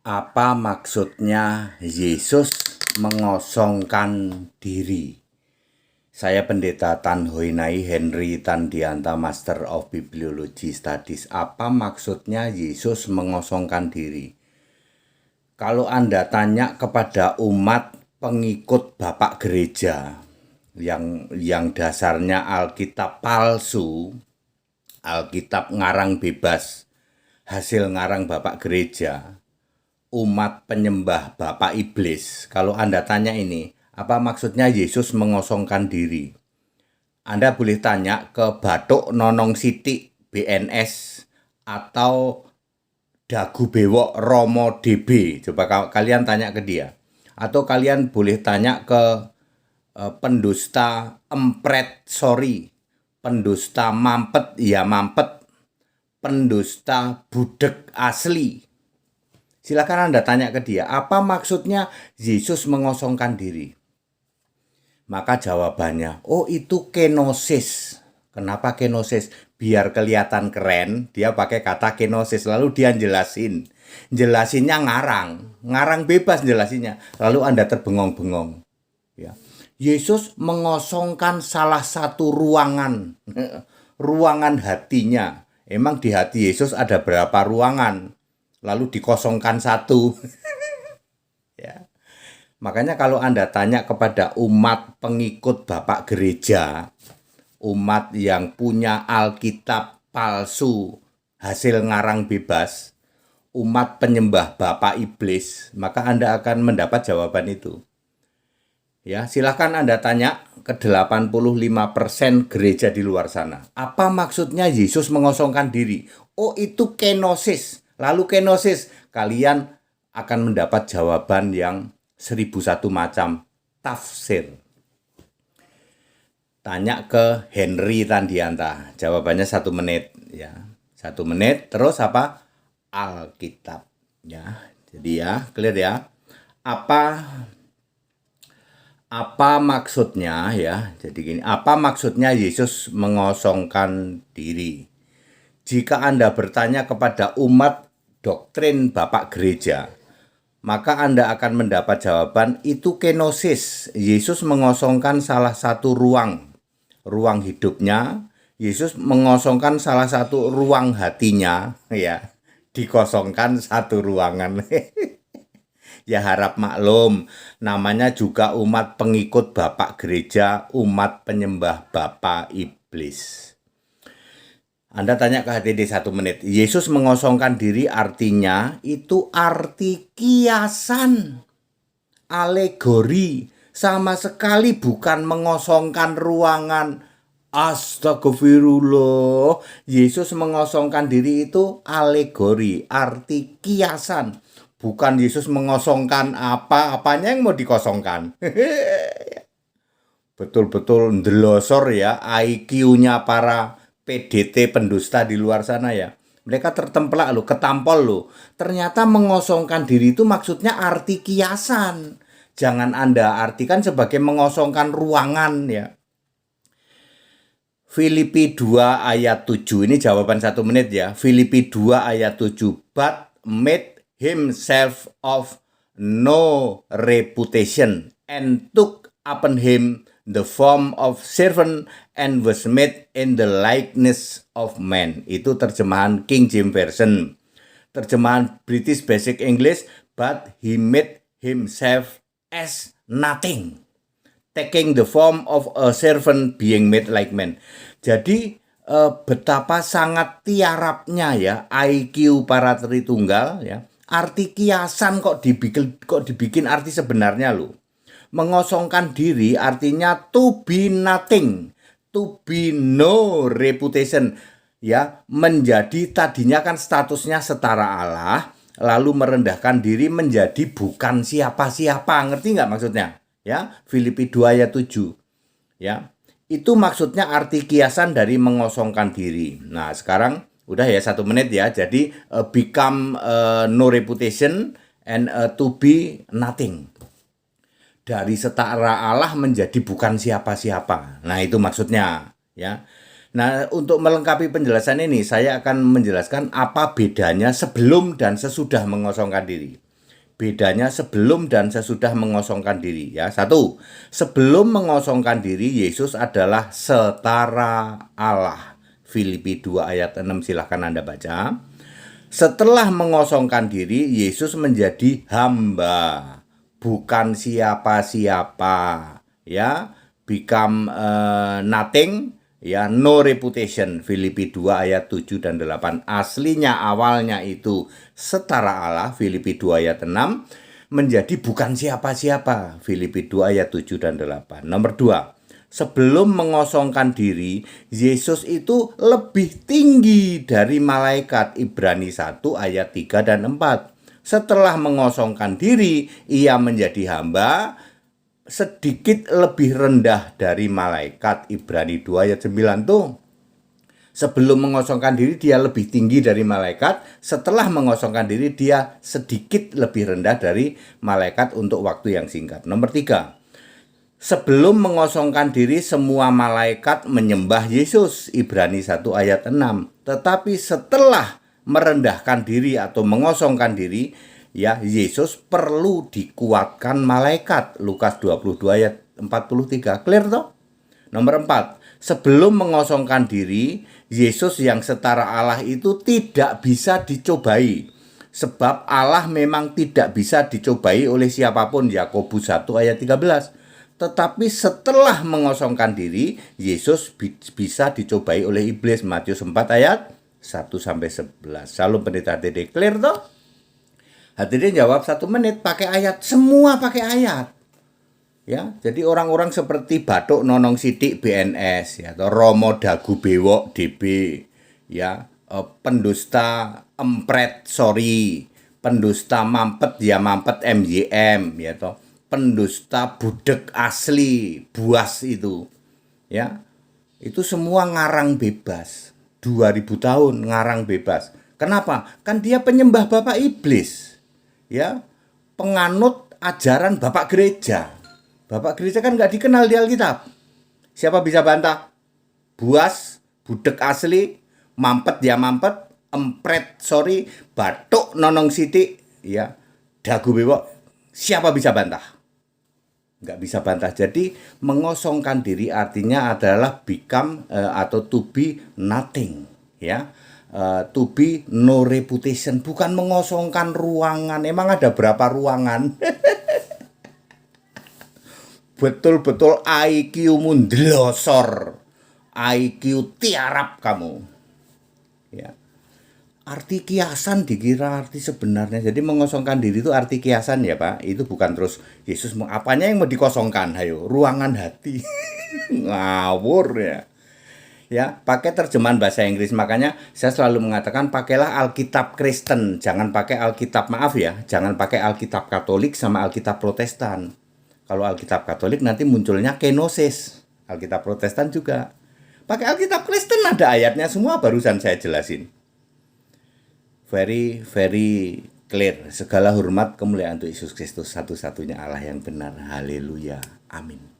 Apa maksudnya Yesus mengosongkan diri? Saya Pendeta Tan Hoinai Henry Tandianta Master of Bibliology Studies. Apa maksudnya Yesus mengosongkan diri? Kalau Anda tanya kepada umat pengikut Bapak Gereja yang dasarnya Alkitab palsu, Alkitab ngarang bebas, hasil ngarang Bapak Gereja, umat penyembah Bapak Iblis. Kalau Anda tanya ini, apa maksudnya Yesus mengosongkan diri? Anda boleh tanya ke Batuk Nonong Sitik BNS atau Dagu Bewok Romo DB. Coba kalian tanya ke dia. Atau kalian boleh tanya ke pendusta empret sorry, pendusta mampet ya mampet, pendusta budek asli. Silakan Anda tanya ke dia, apa maksudnya Yesus mengosongkan diri? Maka jawabannya, oh itu kenosis. Kenapa kenosis? Biar kelihatan keren, dia pakai kata kenosis. Lalu dia jelasin. Jelasinnya ngarang bebas jelasinnya. Lalu Anda terbengong-bengong. Ya. Yesus mengosongkan salah satu ruangan. Ruangan hatinya. Emang di hati Yesus ada berapa ruangan? Lalu dikosongkan satu. Ya. Makanya kalau Anda tanya kepada umat pengikut Bapak Gereja, umat yang punya Alkitab palsu, hasil ngarang bebas, umat penyembah Bapak Iblis, maka Anda akan mendapat jawaban itu. Ya, silakan Anda tanya ke 85% gereja di luar sana. Apa maksudnya Yesus mengosongkan diri? Oh, itu kenosis. Lalu kenosis, kalian akan mendapat jawaban yang 1001 macam tafsir. Tanya ke Henry Tandianta, jawabannya 1 menit ya. 1 menit, terus apa? Alkitab ya. Jadi ya, clear ya. Apa maksudnya ya? Jadi gini, apa maksudnya Yesus mengosongkan diri? Jika Anda bertanya kepada umat doktrin Bapak Gereja, maka Anda akan mendapat jawaban itu kenosis. Yesus mengosongkan salah satu ruang hidupnya. Yesus mengosongkan salah satu ruang hatinya, ya. Dikosongkan satu ruangan. Ya harap maklum, namanya juga umat pengikut Bapak Gereja, umat penyembah Bapak Iblis. Anda tanya ke HTD 1 menit. Yesus mengosongkan diri artinya itu arti kiasan, alegori, sama sekali bukan mengosongkan ruangan. Astagfirullah. Yesus mengosongkan diri itu alegori, arti kiasan. Bukan Yesus mengosongkan apa-apanya yang mau dikosongkan. Betul-betul ndelosor ya IQ-nya para PDT pendusta di luar sana ya. Mereka tertemplak loh, ketampol loh. Ternyata mengosongkan diri itu maksudnya arti kiasan. Jangan Anda artikan sebagai mengosongkan ruangan ya. Filipi 2 ayat 7, ini jawaban 1 menit ya. Filipi 2 ayat 7. But made himself of no reputation and took upon him the form of servant and was made in the likeness of man. Itu terjemahan King James Version. Terjemahan British Basic English, but he made himself as nothing, taking the form of a servant, being made like man. Jadi betapa sangat tiarapnya ya IQ para Tritunggal ya. Arti kiasan kok dibikin arti sebenarnya loh. Mengosongkan diri artinya to be nothing, to be no reputation ya, menjadi tadinya kan statusnya setara Allah, lalu merendahkan diri menjadi bukan siapa-siapa. Ngerti nggak maksudnya? Ya, Filipi 2 ayat 7. Ya. Itu maksudnya arti kiasan dari mengosongkan diri. Nah, sekarang udah ya 1 menit ya. Jadi become no reputation and to be nothing. Dari setara Allah menjadi bukan siapa-siapa. Nah, itu maksudnya ya. Nah, untuk melengkapi penjelasan ini, saya akan menjelaskan apa bedanya sebelum dan sesudah mengosongkan diri. bedanya sebelum dan sesudah mengosongkan diri ya. 1. Sebelum mengosongkan diri, Yesus adalah setara Allah. Filipi 2 ayat 6 silahkan Anda baca. Setelah mengosongkan diri, Yesus menjadi hamba, bukan siapa-siapa, ya. Become nothing, ya, no reputation. Filipi 2 ayat 7 dan 8. Aslinya awalnya itu setara Allah. Filipi 2 ayat 6. Menjadi bukan siapa-siapa. Filipi 2 ayat 7 dan 8. Nomor 2. Sebelum mengosongkan diri, Yesus itu lebih tinggi dari malaikat. Ibrani 1 ayat 3 dan 4. Setelah mengosongkan diri, ia menjadi hamba, sedikit lebih rendah dari malaikat. Ibrani 2 ayat 9 tuh. Sebelum mengosongkan diri dia lebih tinggi dari malaikat. Setelah mengosongkan diri dia sedikit lebih rendah dari malaikat untuk waktu yang singkat. Nomor 3. Sebelum mengosongkan diri semua malaikat menyembah Yesus. Ibrani 1 ayat 6. Tetapi setelah merendahkan diri atau mengosongkan diri, ya, Yesus perlu dikuatkan malaikat. Lukas 22 ayat 43. Clear toh? Nomor 4. Sebelum mengosongkan diri, Yesus yang setara Allah itu tidak bisa dicobai. Sebab Allah memang tidak bisa dicobai oleh siapapun. Yakobus 1 ayat 13. Tetapi setelah mengosongkan diri, Yesus bisa dicobai oleh iblis. Matius 4 ayat 1-11. Salam pendeta HTD. Clear toh? HTD jawab 1 menit pakai ayat. Semua pakai ayat. Ya, jadi orang-orang seperti Batuk Nonong Sidik BNS, ya, atau Romo Dagu Bewok DB, ya, pendusta empret sorry, pendusta mampet ya mampet MYM, ya toh. Pendusta budek asli buas itu, ya, itu semua ngarang bebas. 2000 tahun ngarang bebas. Kenapa? Kan dia penyembah bapak iblis, ya, penganut ajaran bapak gereja. Bapak gereja kan nggak dikenal di Alkitab. Siapa bisa bantah? Buas, budek asli, mampet ya mampet, empret sorry, batuk nonong sidik, ya, dagu bewok. Siapa bisa bantah? Nggak bisa bantah. Jadi mengosongkan diri artinya adalah become atau to be nothing, ya, to be no reputation. Bukan mengosongkan ruangan. Emang ada berapa ruangan? Betul-betul IQ-mu ndelosor, IQ tiarap kamu, ya. Arti kiasan dikira arti sebenarnya. Jadi mengosongkan diri itu arti kiasan ya Pak. Itu bukan terus Yesus apanya yang mau dikosongkan? Hayo, ruangan hati. Ngawur ya. Ya, pakai terjemahan bahasa Inggris. Makanya saya selalu mengatakan pakailah Alkitab Kristen, jangan pakai Alkitab, maaf ya, jangan pakai Alkitab Katolik sama Alkitab Protestan. Kalau Alkitab Katolik nanti munculnya kenosis. Alkitab Protestan juga. Pakai Alkitab Kristen ada ayatnya semua barusan saya jelasin. Very clear. Segala hormat kemuliaan untuk Yesus Kristus, satu-satunya Allah yang benar. Haleluya. Amin.